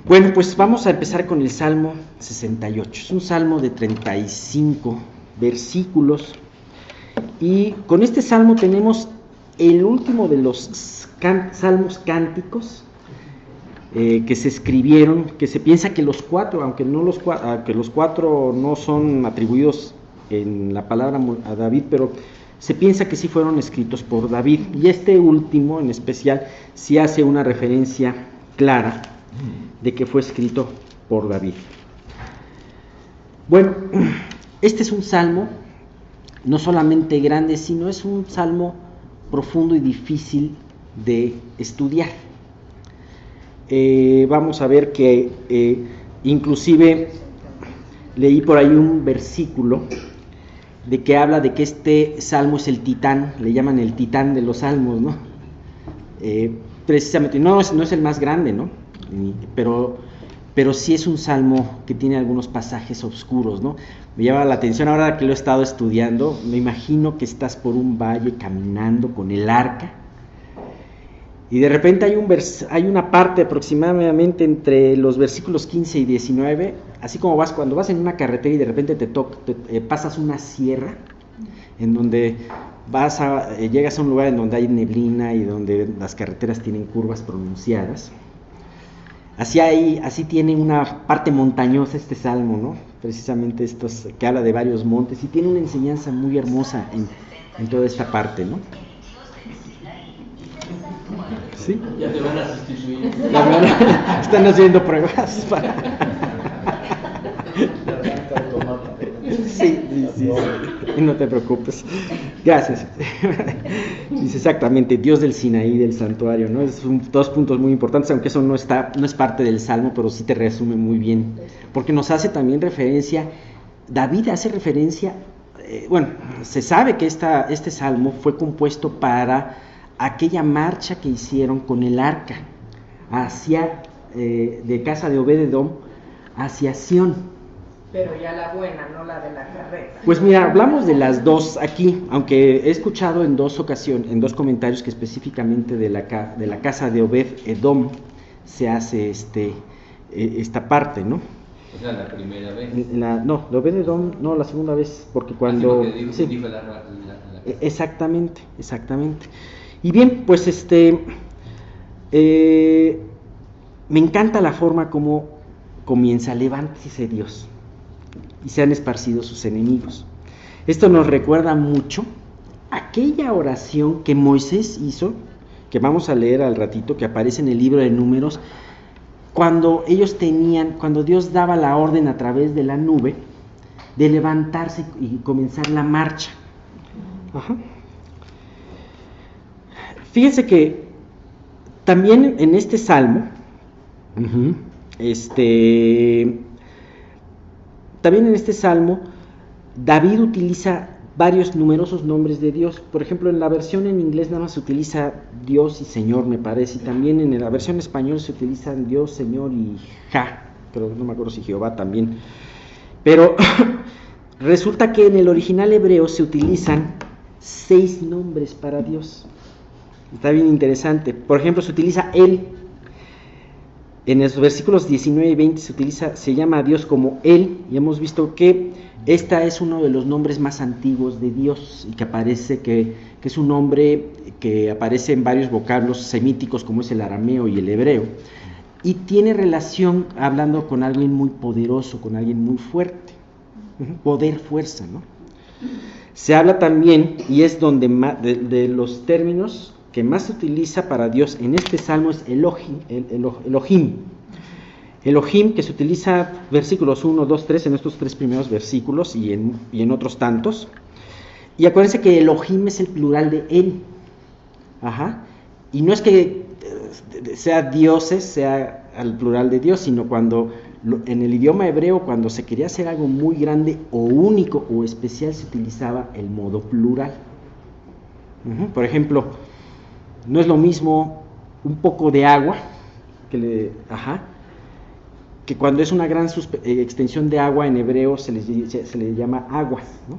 Bueno, pues vamos a empezar con el Salmo 68. Es un salmo de 35 versículos. Y con este salmo tenemos el último de los salmos cánticos que se escribieron, que se piensa que los cuatro, aunque los cuatro no son atribuidos en la palabra a David, pero se piensa que sí fueron escritos por David. Y este último en especial sí hace una referencia clara de que fue escrito por David. Bueno, este es un salmo no solamente grande, sino es un salmo profundo y difícil de estudiar. Vamos a ver que inclusive leí por ahí un versículo de que habla de que este salmo es el titán, le llaman el titán de los salmos, ¿no? Precisamente, no es el más grande, ¿no? Pero sí es un salmo que tiene algunos pasajes oscuros, ¿no? Me llama la atención ahora que lo he estado estudiando. Me imagino que estás por un valle caminando con el arca y de repente hay una parte aproximadamente entre los versículos 15 y 19, así como cuando vas en una carretera y de repente pasas una sierra en donde llegas a un lugar en donde hay neblina y donde las carreteras tienen curvas pronunciadas. Así tiene una parte montañosa este salmo, ¿no? Precisamente estos que habla de varios montes y tiene una enseñanza muy hermosa en toda esta parte, ¿no? ¿Sí? Ya te van a sustituir. Están haciendo pruebas para... Sí. No te preocupes. Gracias. Dice exactamente, Dios del Sinaí, del santuario, ¿no? Dos puntos muy importantes, aunque eso no es parte del salmo, pero sí te resume muy bien, porque nos hace también referencia, David hace referencia, se sabe que este salmo fue compuesto para aquella marcha que hicieron con el arca de casa de Obed-edom hacia Sión. Pero ya la buena, no la de la carreta. Pues mira, hablamos de las dos aquí, aunque he escuchado en dos comentarios que específicamente de la casa de Obed-edom se hace esta parte, ¿no? O sea, la primera vez. De Obed-edom, no, la segunda vez, porque cuando... Dijo la exactamente. Y bien, pues me encanta la forma como comienza: levántese Dios y se han esparcido sus enemigos. Esto nos recuerda mucho aquella oración que Moisés hizo, que vamos a leer al ratito, que aparece en el libro de Números, cuando Dios daba la orden a través de la nube de levantarse y comenzar la marcha. Ajá. Fíjense que también en este salmo, David utiliza varios numerosos nombres de Dios. Por ejemplo, en la versión en inglés nada más se utiliza Dios y Señor, me parece, y también en la versión español se utilizan Dios, Señor y pero no me acuerdo si Jehová también. Pero resulta que en el original hebreo se utilizan 6 nombres para Dios. Está bien interesante. Por ejemplo, se utiliza Él. En los versículos 19 y 20 se llama a Dios como Él, y hemos visto que es uno de los nombres más antiguos de Dios, y que aparece que es un nombre que aparece en varios vocablos semíticos como es el arameo y el hebreo, y tiene relación hablando con alguien muy poderoso, con alguien muy fuerte, poder, fuerza, ¿no? Se habla también, y es donde de los términos que más se utiliza para Dios en este salmo es Elohim. Elohim, que se utiliza versículos 1, 2, 3 en estos 3 primeros versículos y en otros tantos. Y acuérdense que Elohim es el plural de Él. Y no es que sea dioses, sea al plural de Dios, sino cuando en el idioma hebreo, cuando se quería hacer algo muy grande o único o especial, se utilizaba el modo plural. Por ejemplo, no es lo mismo un poco de agua que cuando es una gran extensión de agua. En hebreo se le llama aguas, ¿no?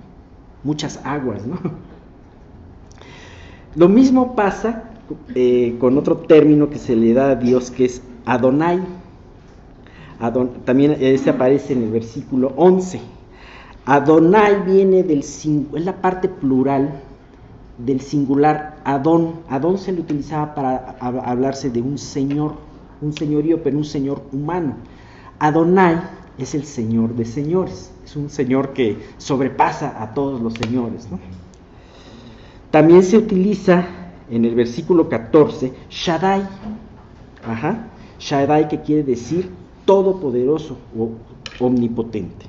Muchas aguas, ¿no? Lo mismo pasa con otro término que se le da a Dios, que es Adonai. También aparece en el versículo 11. Adonai viene es la parte plural del singular Adón. Adón se le utilizaba para hablarse de un señor, un señorío, pero un señor humano. Adonai es el Señor de señores, es un Señor que sobrepasa a todos los señores, ¿no? También se utiliza en el versículo 14 Shaddai, Shaddai, que quiere decir todopoderoso o omnipotente.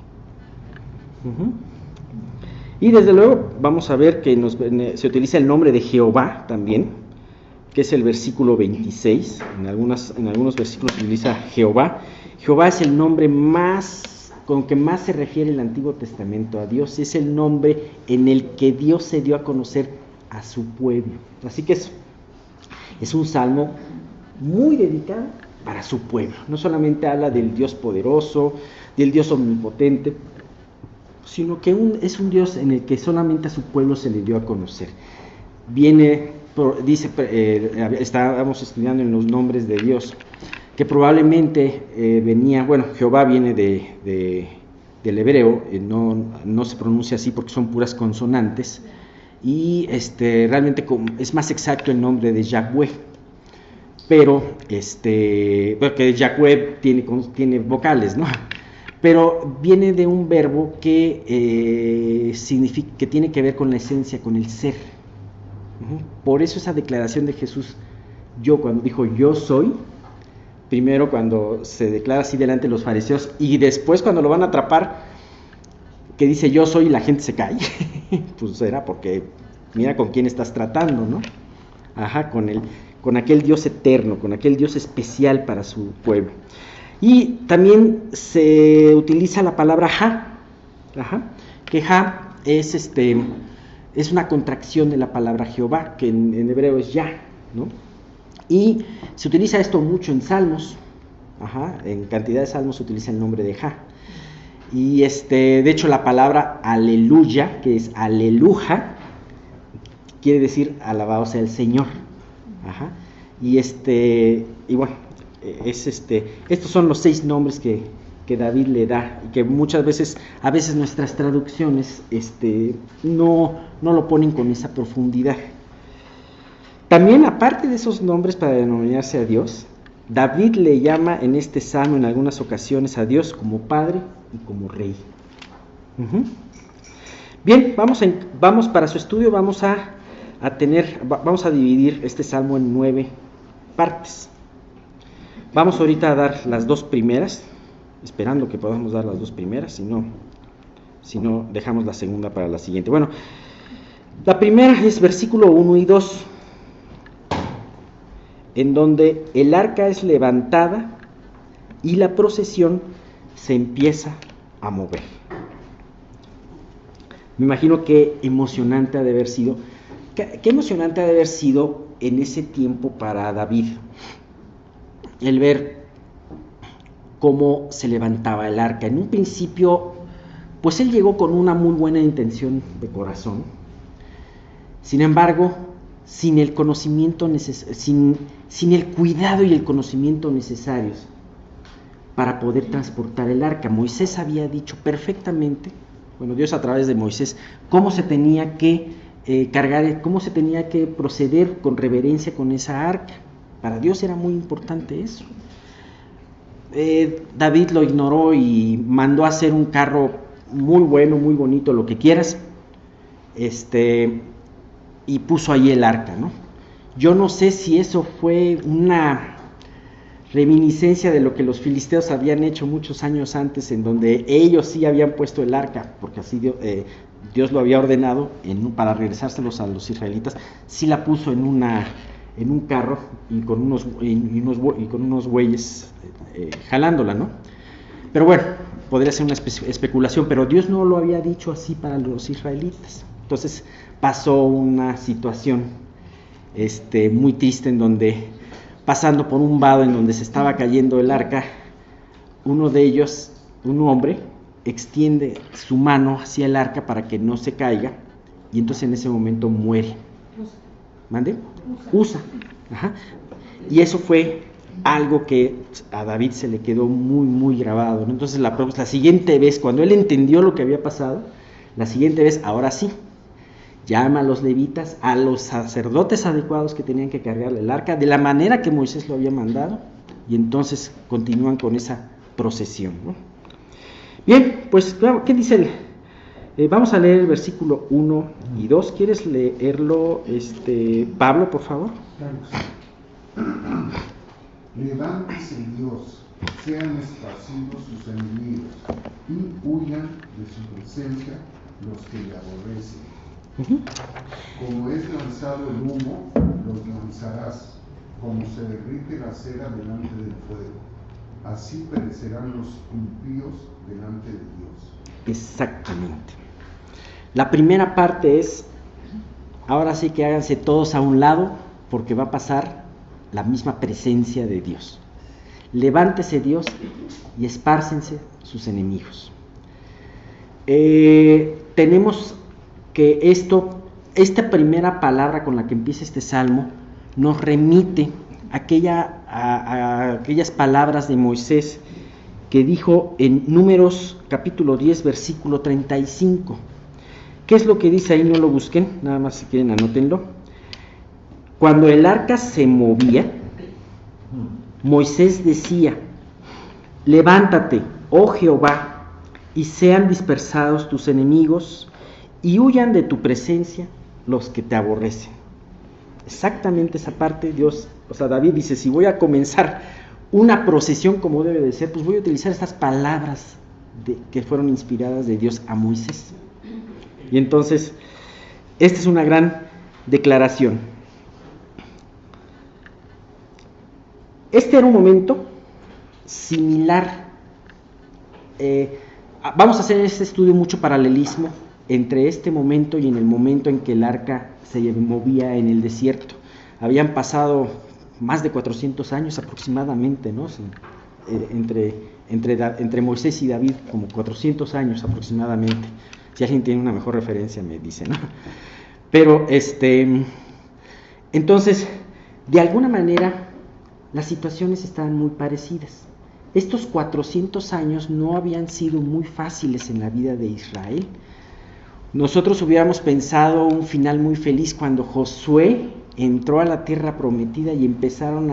Y desde luego vamos a ver que se utiliza el nombre de Jehová también, que es el versículo 26, en algunos versículos se utiliza Jehová. Jehová es el nombre con que más se refiere el Antiguo Testamento a Dios, es el nombre en el que Dios se dio a conocer a su pueblo. Así que es un salmo muy dedicado para su pueblo. No solamente habla del Dios poderoso, del Dios omnipotente, sino que es un Dios en el que solamente a su pueblo se le dio a conocer. Estábamos estudiando en los nombres de Dios, que probablemente Jehová viene del hebreo, no se pronuncia así porque son puras consonantes, y realmente es más exacto el nombre de Yahweh, pero porque Yahweh tiene vocales, ¿no? Pero viene de un verbo que significa, que tiene que ver con la esencia, con el ser. Por eso esa declaración de Jesús, cuando dijo yo soy, primero cuando se declara así delante de los fariseos, y después cuando lo van a atrapar, que dice yo soy, y la gente se cae, pues era porque mira con quién estás tratando, ¿no? Con aquel Dios eterno, con aquel Dios especial para su pueblo. Y también se utiliza la palabra Ja, que Ja es una contracción de la palabra Jehová, que en hebreo es Ya, ¿no? Y se utiliza esto mucho en salmos, en cantidad de salmos se utiliza el nombre de Ja. Y de hecho la palabra aleluya, que es aleluja, quiere decir alabado sea el Señor. Y bueno, estos son los 6 nombres que David le da, y que a veces nuestras traducciones no lo ponen con esa profundidad. También, aparte de esos nombres para denominarse a Dios, David le llama en este salmo en algunas ocasiones a Dios como Padre y como Rey. Bien, vamos para su estudio, vamos a dividir este salmo en 9 partes. Vamos ahorita a dar las 2 primeras, esperando que podamos dar las 2 primeras, si no dejamos la segunda para la siguiente. Bueno, la primera es versículo 1 y 2, en donde el arca es levantada y la procesión se empieza a mover. Me imagino qué emocionante ha de haber sido, en ese tiempo para David, el ver cómo se levantaba el arca. En un principio, pues él llegó con una muy buena intención de corazón. Sin embargo, sin el conocimiento sin el cuidado y el conocimiento necesarios para poder transportar el arca. Moisés había dicho perfectamente, Dios a través de Moisés, cómo se tenía que cargar, cómo se tenía que proceder con reverencia con esa arca. Para Dios era muy importante eso. David lo ignoró y mandó a hacer un carro muy bueno, muy bonito, lo que quieras, y puso ahí el arca, ¿no? Yo no sé si eso fue una reminiscencia de lo que los filisteos habían hecho muchos años antes, en donde ellos sí habían puesto el arca, porque así Dios lo había ordenado para regresárselos a los israelitas. Sí la puso en un carro y con unos bueyes jalándola, ¿no? Pero bueno, podría ser una especulación, pero Dios no lo había dicho así para los israelitas. Entonces pasó una situación muy triste, en donde, pasando por un vado en donde se estaba cayendo el arca, uno de ellos, un hombre, extiende su mano hacia el arca para que no se caiga, y entonces en ese momento muere. ¿Mande? Usa. Y eso fue algo que a David se le quedó muy, muy grabado, ¿no? Entonces la siguiente vez, cuando él entendió lo que había pasado, la siguiente vez, ahora sí, llama a los levitas, a los sacerdotes adecuados que tenían que cargar el arca, de la manera que Moisés lo había mandado, y entonces continúan con esa procesión, ¿no? Bien, pues, ¿qué dice vamos a leer el versículo 1 y 2. ¿Quieres leerlo, Pablo, por favor? Levántese Dios, sean esparcidos sus enemigos, y huyan de su presencia los que le aborrecen. Como es lanzado el humo, los lanzarás, como se derrite la cera delante del fuego. Así perecerán los impíos delante de Dios. Exactamente. La primera parte es, ahora sí que háganse todos a un lado, porque va a pasar la misma presencia de Dios. Levántese Dios y espárcense sus enemigos. Tenemos que esta primera palabra con la que empieza este salmo nos remite a aquellas palabras de Moisés que dijo en Números capítulo 10 versículo 35. ¿Qué es lo que dice ahí? No lo busquen, nada más si quieren anótenlo. Cuando el arca se movía, Moisés decía: levántate, oh Jehová, y sean dispersados tus enemigos, y huyan de tu presencia los que te aborrecen. Exactamente esa parte, David dice: si voy a comenzar una procesión como debe de ser, pues voy a utilizar estas palabras que fueron inspiradas de Dios a Moisés. Y entonces, esta es una gran declaración. Este era un momento similar. Vamos a hacer este estudio mucho paralelismo entre este momento y en el momento en que el arca se movía en el desierto. Habían pasado más de 400 años aproximadamente, ¿no? Entre Moisés y David, como 400 años aproximadamente. Si alguien tiene una mejor referencia me dice, ¿no? Pero entonces, de alguna manera, las situaciones estaban muy parecidas. Estos 400 años no habían sido muy fáciles en la vida de Israel. Nosotros hubiéramos pensado un final muy feliz cuando Josué entró a la tierra prometida y empezaron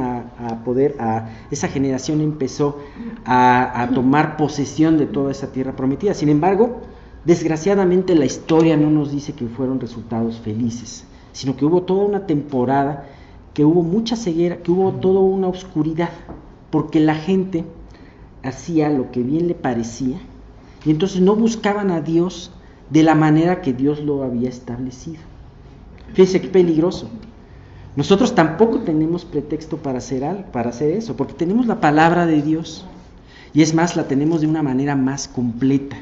esa generación empezó a tomar posesión de toda esa tierra prometida. Sin embargo, desgraciadamente la historia no nos dice que fueron resultados felices, sino que hubo toda una temporada, que hubo mucha ceguera, que hubo toda una oscuridad, porque la gente hacía lo que bien le parecía, y entonces no buscaban a Dios de la manera que Dios lo había establecido. Fíjense qué peligroso. Nosotros tampoco tenemos pretexto para hacer eso, porque tenemos la palabra de Dios, y es más, la tenemos de una manera más completa.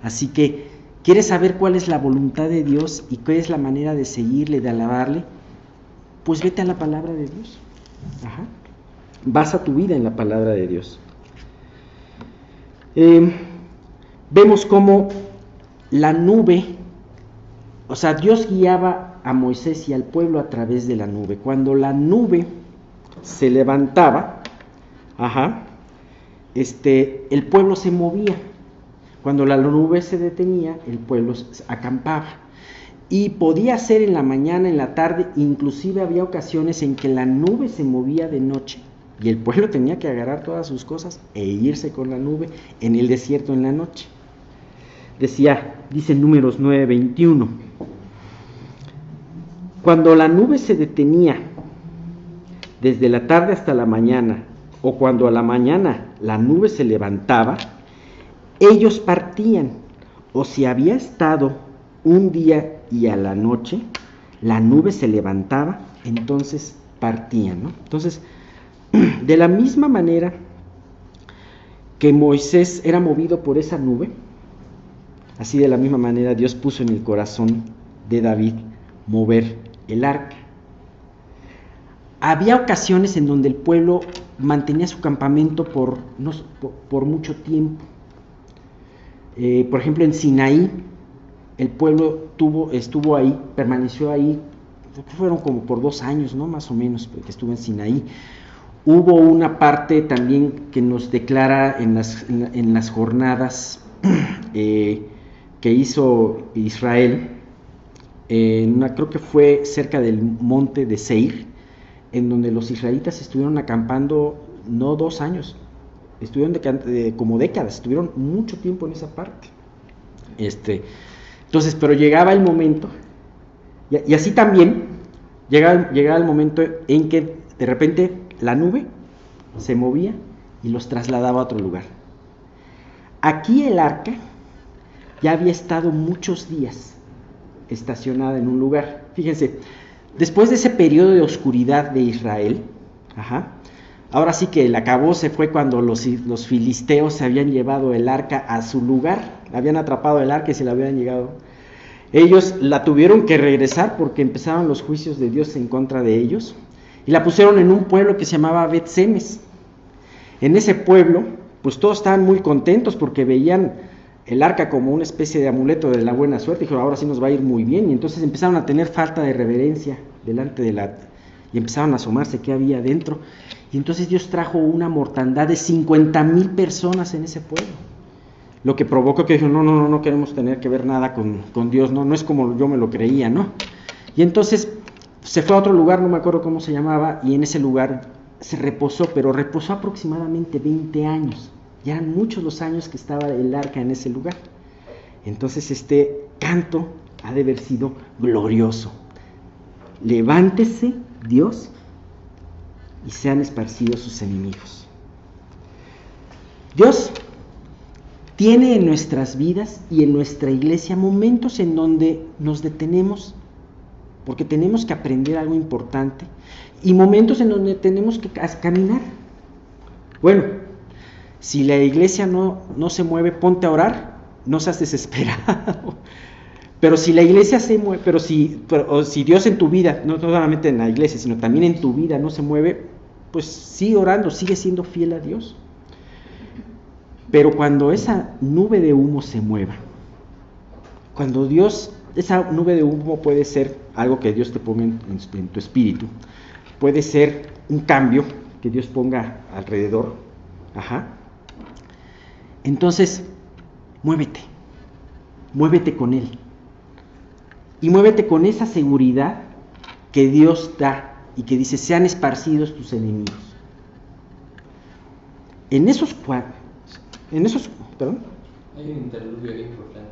Así que, ¿quieres saber cuál es la voluntad de Dios y cuál es la manera de seguirle, de alabarle? Pues vete a la palabra de Dios. Basa tu vida en la palabra de Dios. Vemos cómo la nube, Dios guiaba a Moisés y al pueblo a través de la nube. Cuando la nube se levantaba, el pueblo se movía. Cuando la nube se detenía, el pueblo acampaba. Y podía ser en la mañana, en la tarde, inclusive había ocasiones en que la nube se movía de noche y el pueblo tenía que agarrar todas sus cosas e irse con la nube en el desierto en la noche. Dice Números 9:21, cuando la nube se detenía desde la tarde hasta la mañana, o cuando a la mañana la nube se levantaba, ellos partían, o si había estado un día y a la noche la nube se levantaba, entonces partían, ¿no? Entonces, de la misma manera que Moisés era movido por esa nube, así de la misma manera Dios puso en el corazón de David mover el arca. Había ocasiones en donde el pueblo mantenía su campamento por mucho tiempo. Por ejemplo, en Sinaí, el pueblo estuvo ahí, permaneció ahí, fueron como por 2 años, ¿no? Más o menos, porque estuvo en Sinaí. Hubo una parte también que nos declara en las jornadas que hizo Israel, creo que fue cerca del monte de Seir, en donde los israelitas estuvieron acampando no 2 años, estuvieron como décadas, estuvieron mucho tiempo en esa parte. Entonces, pero llegaba el momento, y así también llegaba el momento en que de repente la nube se movía y los trasladaba a otro lugar. Aquí el arca ya había estado muchos días estacionada en un lugar. Fíjense, después de ese periodo de oscuridad de Israel, ahora sí que el acabose fue cuando los filisteos se habían llevado el arca a su lugar, habían atrapado el arca y se la habían llegado. Ellos la tuvieron que regresar porque empezaron los juicios de Dios en contra de ellos, y la pusieron en un pueblo que se llamaba Bet-Semes. En ese pueblo, pues todos estaban muy contentos porque veían el arca como una especie de amuleto de la buena suerte. Dijeron, ahora sí nos va a ir muy bien. Y entonces empezaron a tener falta de reverencia delante del arca. Y empezaron a asomarse qué había dentro. Y entonces Dios trajo una mortandad de 50,000 personas en ese pueblo. Lo que provocó que dijeron, no queremos tener que ver nada con Dios. No es como yo me lo creía, ¿no? Y entonces se fue a otro lugar, no me acuerdo cómo se llamaba, y en ese lugar se reposó, pero reposó aproximadamente 20 años. Ya eran muchos los años que estaba el arca en ese lugar. Entonces este canto ha de haber sido glorioso. Levántese, Dios, y sean esparcidos sus enemigos. Dios tiene en nuestras vidas y en nuestra iglesia momentos en donde nos detenemos porque tenemos que aprender algo importante, y momentos en donde tenemos que caminar. Bueno, si la iglesia no se mueve, ponte a orar, no seas desesperado. Pero si la iglesia se mueve, pero si Dios en tu vida, no solamente en la iglesia, sino también en tu vida no se mueve, pues sigue orando, sigue siendo fiel a Dios. Pero cuando esa nube de humo se mueva, cuando esa nube de humo puede ser algo que Dios te ponga en tu espíritu, puede ser un cambio que Dios ponga alrededor, entonces muévete con Él, y muévete con esa seguridad que Dios da y que dice, sean esparcidos tus enemigos. En esos, perdón. Hay un interludio ahí importante.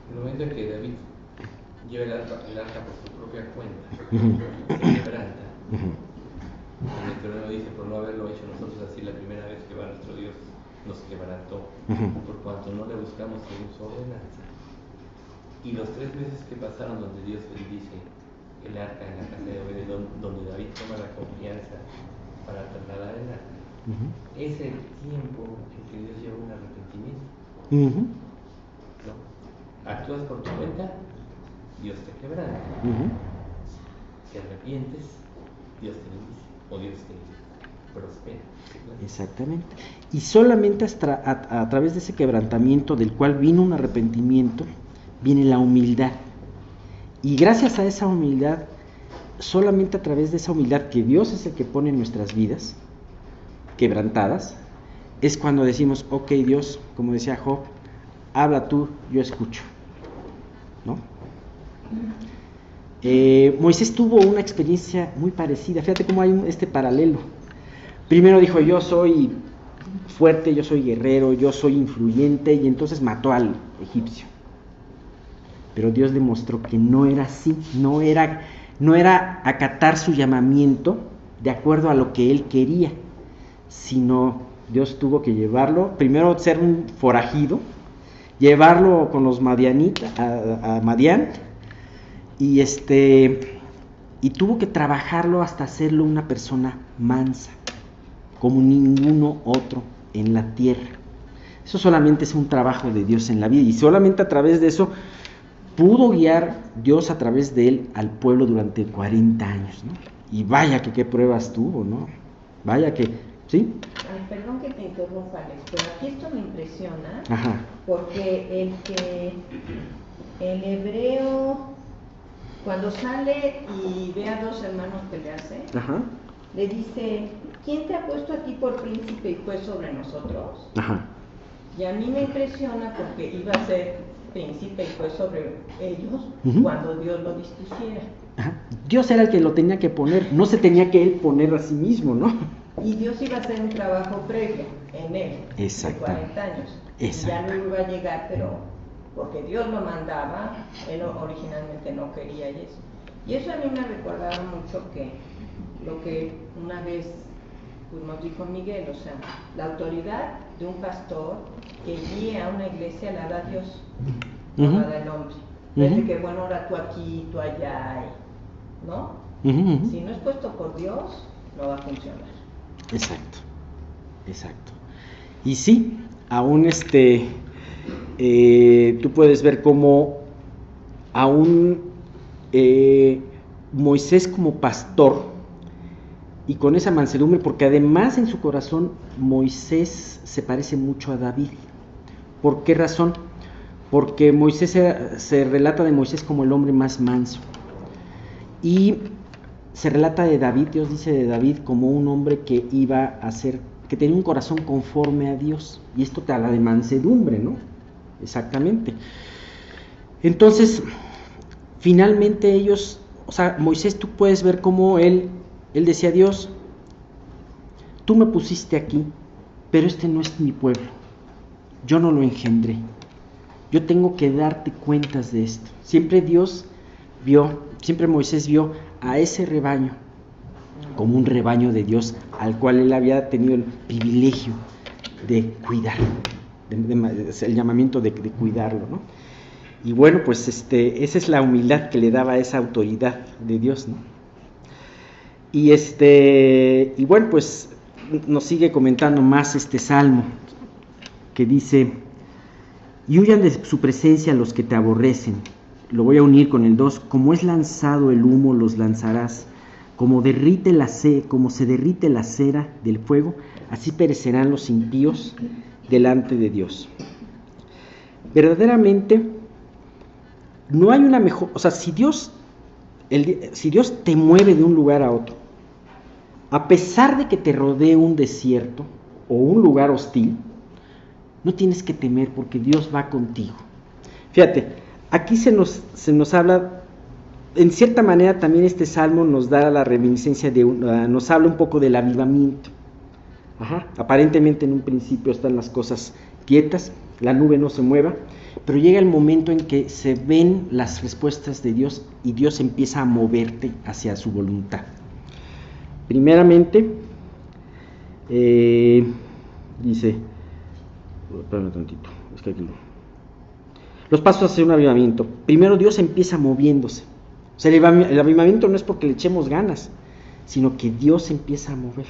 El momento en que David lleva el arca por su propia cuenta, se quebranta. El Deuteronomio dice, por no haberlo hecho nosotros así la primera vez que va nuestro Dios, nos quebrantó, por cuanto no le buscamos según su ordenanza. Y los 3 meses que pasaron donde Dios bendice el arca en la casa de Obed-Edom, donde David toma la confianza para trasladar el arca, es el tiempo en que Dios lleva un arrepentimiento. ¿No? Actúas por tu cuenta, Dios te quebranta. Si arrepientes, Dios te bendice, o Dios te prospera. Exactamente. Y solamente a través de ese quebrantamiento, del cual vino un arrepentimiento, viene la humildad. Y gracias a esa humildad, solamente a través de esa humildad que Dios es el que pone en nuestras vidas, quebrantadas, es cuando decimos, ok Dios, como decía Job, habla tú, yo escucho, ¿no? Moisés tuvo una experiencia muy parecida. Fíjate cómo hay este paralelo. Primero dijo, yo soy fuerte, yo soy guerrero, yo soy influyente, y entonces mató al egipcio. Pero Dios le mostró que no era así, no era acatar su llamamiento de acuerdo a lo que él quería, sino Dios tuvo que llevarlo, primero ser un forajido, llevarlo con los madianitas a Madián, y tuvo que trabajarlo hasta hacerlo una persona mansa, como ninguno otro en la tierra. Eso solamente es un trabajo de Dios en la vida, y solamente a través de eso pudo guiar Dios a través de él al pueblo durante 40 años, ¿no? Y vaya que qué pruebas tuvo, ¿no? Vaya que, ¿sí? Ay, perdón que te interrumpa, Alex, pero aquí esto me impresiona, porque el hebreo, cuando sale y ve a 2 hermanos pelearse, le dice, ¿quién te ha puesto a ti por príncipe y juez sobre nosotros? Ajá. Y a mí me impresiona porque iba a ser príncipe y juez sobre ellos cuando Dios lo dispusiera. Ajá. Dios era el que lo tenía que poner, no se tenía que él poner a sí mismo, ¿no? Y Dios iba a hacer un trabajo previo en él, de 40 años. Y ya no iba a llegar, pero porque Dios lo mandaba, él originalmente no quería eso. Y eso a mí me recordaba mucho que lo que una vez pues, nos dijo Miguel, o sea, la autoridad de un pastor que guíe a una iglesia la da Dios, no la da el hombre. Desde que bueno, ahora tú aquí, tú allá, ¿no? Si no es puesto por Dios, no va a funcionar. Exacto, exacto. Y sí, aún tú puedes ver cómo aún Moisés como pastor y con esa mansedumbre, porque además en su corazón Moisés se parece mucho a David. ¿Por qué razón? Porque Moisés se relata de Moisés como el hombre más manso. Y se relata de David, Dios dice de David como un hombre que iba a ser, que tenía un corazón conforme a Dios. Y esto te habla de mansedumbre, ¿no? Exactamente. Entonces, finalmente ellos, o sea, Moisés, tú puedes ver cómo él decía, Dios, tú me pusiste aquí, pero este no es mi pueblo. Yo no lo engendré. Yo tengo que darte cuentas de esto. Siempre Moisés vio a ese rebaño como un rebaño de Dios al cual él había tenido el privilegio de cuidar, el llamamiento de cuidarlo, ¿no? Y bueno, pues esa es la humildad que le daba esa autoridad de Dios, ¿no? Y bueno, pues nos sigue comentando más este salmo que dice: y huyan de su presencia los que te aborrecen. Lo voy a unir con el 2. Como es lanzado el humo, los lanzarás. Como se derrite la cera del fuego, así perecerán los impíos delante de Dios. Verdaderamente, no hay una mejor... O sea, si Dios te mueve de un lugar a otro, a pesar de que te rodee un desierto o un lugar hostil, no tienes que temer porque Dios va contigo. Fíjate, aquí se nos habla, en cierta manera también este salmo nos da la reminiscencia nos habla un poco del avivamiento. Aparentemente en un principio están las cosas quietas, la nube no se mueva, pero llega el momento en que se ven las respuestas de Dios y Dios empieza a moverte hacia su voluntad. Primeramente, dice... Espérame tantito, es que aquí no. Los pasos hacia un avivamiento. Primero Dios empieza moviéndose. O sea, el avivamiento no es porque le echemos ganas, sino que Dios empieza a mover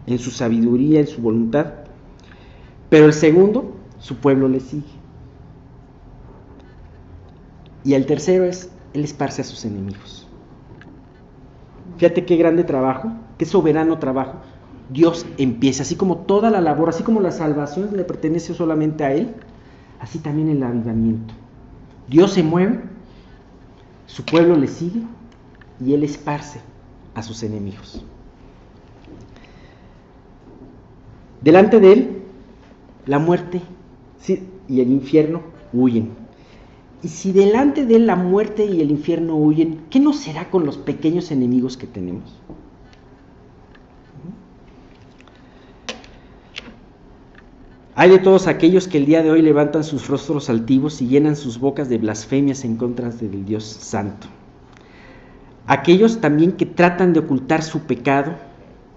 en su sabiduría, en su voluntad. Pero el segundo, su pueblo le sigue. Y el tercero es, Él esparce a sus enemigos. Fíjate qué grande trabajo, qué soberano trabajo. Dios empieza, así como toda la labor, así como la salvación le pertenece solamente a Él, así también el avivamiento. Dios se mueve, su pueblo le sigue y Él esparce a sus enemigos. Delante de Él, la muerte y el infierno huyen. Y si delante de Él la muerte y el infierno huyen, ¿qué nos será con los pequeños enemigos que tenemos? Hay de todos aquellos que el día de hoy levantan sus rostros altivos y llenan sus bocas de blasfemias en contra del Dios Santo. Aquellos también que tratan de ocultar su pecado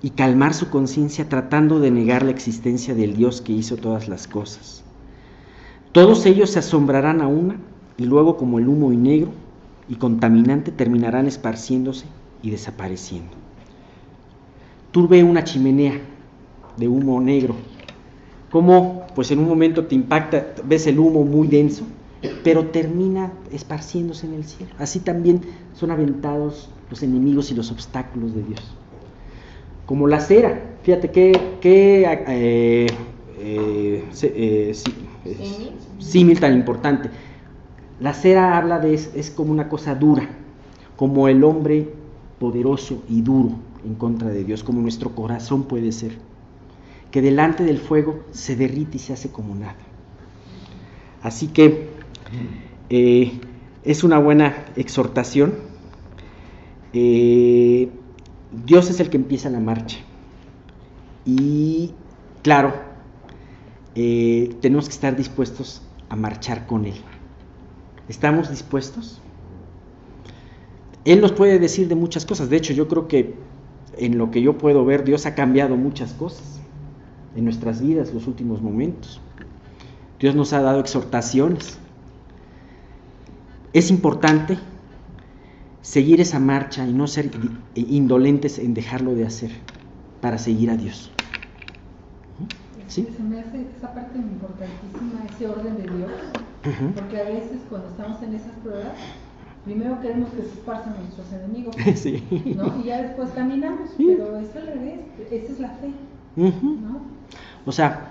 y calmar su conciencia tratando de negar la existencia del Dios que hizo todas las cosas. Todos ellos se asombrarán a una y luego como el humo negro y contaminante terminarán esparciéndose y desapareciendo. Tú ves una chimenea de humo negro, como pues en un momento te impacta, ves el humo muy denso, pero termina esparciéndose en el cielo. Así también son aventados los enemigos y los obstáculos de Dios. Como la cera, fíjate qué símil tan importante. La cera habla es como una cosa dura, como el hombre poderoso y duro en contra de Dios, como nuestro corazón puede ser, que delante del fuego se derrite y se hace como nada. Así que es una buena exhortación. Dios es el que empieza la marcha y claro, tenemos que estar dispuestos a marchar con Él. ¿Estamos dispuestos? Él nos puede decir de muchas cosas. De hecho, yo creo que en lo que yo puedo ver, Dios ha cambiado muchas cosas en nuestras vidas los últimos momentos. Dios nos ha dado exhortaciones. Es importante seguir esa marcha y no ser indolentes en dejarlo de hacer para seguir a Dios. ¿Sí? Se me hace esa parte importantísima, ese orden de Dios, porque a veces cuando estamos en esas pruebas, primero queremos que se esparzan nuestros enemigos, sí. ¿no? Y ya después caminamos, sí. Pero es al revés, esa es la fe, ¿no? O sea,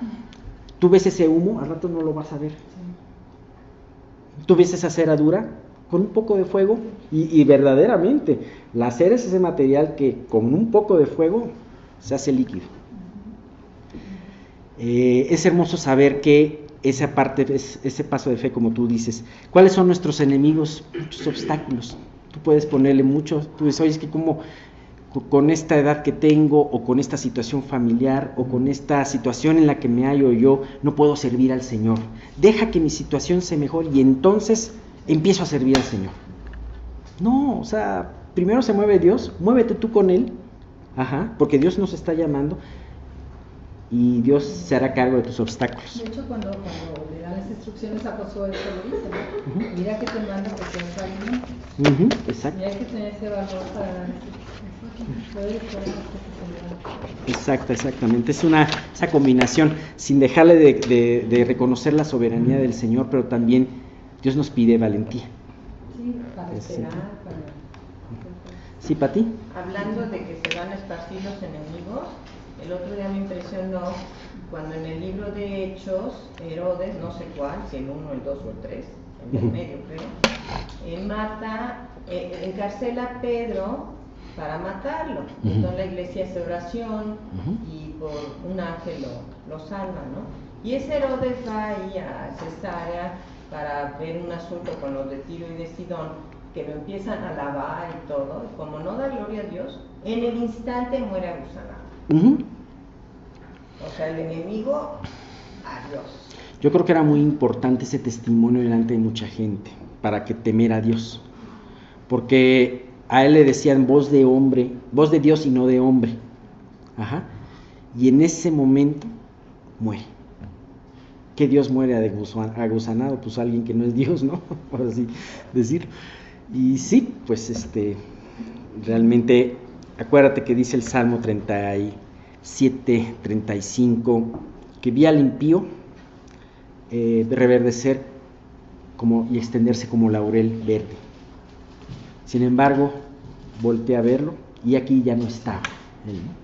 tú ves ese humo, al rato no lo vas a ver. Sí. Tú ves esa cera dura, con un poco de fuego, y verdaderamente, la cera es ese material que con un poco de fuego se hace líquido. Es hermoso saber que esa parte, ese paso de fe, como tú dices, ¿cuáles son nuestros enemigos? Muchos obstáculos. Tú puedes ponerle muchos, tú dices, oye, es que como con esta edad que tengo, o con esta situación familiar, o con esta situación en la que me hallo yo, no puedo servir al Señor. Deja que mi situación se mejore y entonces empiezo a servir al Señor. No, o sea, primero se mueve Dios, muévete tú con Él, porque Dios nos está llamando y Dios se hará cargo de tus obstáculos. De hecho, cuando le dan las instrucciones a Josué, eso lo dice, ¿no? Mira que te manda porque es alimento. Exacto. Y hay que tener ese valor para dar Exactamente, es esa combinación, sin dejarle de reconocer la soberanía del Señor, pero también Dios nos pide valentía. Sí, para esperar, para... ¿Sí, Pati? Hablando de que se van a esparcir los enemigos, el otro día me impresionó cuando en el libro de Hechos, Herodes, no sé cuál, si el 1, el 2 o el 3, el del medio creo, encarcela a Pedro para matarlo. Entonces la iglesia hace oración y por un ángel lo salva, ¿no? Y ese Herodes va ahí a Cesarea para ver un asunto con los de Tiro y de Sidón, que lo empiezan a alabar y todo, y como no da gloria a Dios, en el instante muere agusanado. O sea, el enemigo a Dios. Yo creo que era muy importante ese testimonio delante de mucha gente, para que temera a Dios, porque a él le decían voz de hombre, voz de Dios y no de hombre. Y en ese momento muere. ¿Qué Dios muere agusanado? Pues alguien que no es Dios, ¿no? Por así decirlo. Y sí, pues realmente, acuérdate que dice el Salmo 37, 35, que vi al impío reverdecer y extenderse como laurel verde. Sin embargo, volteé a verlo y aquí ya no estaba él, ¿no?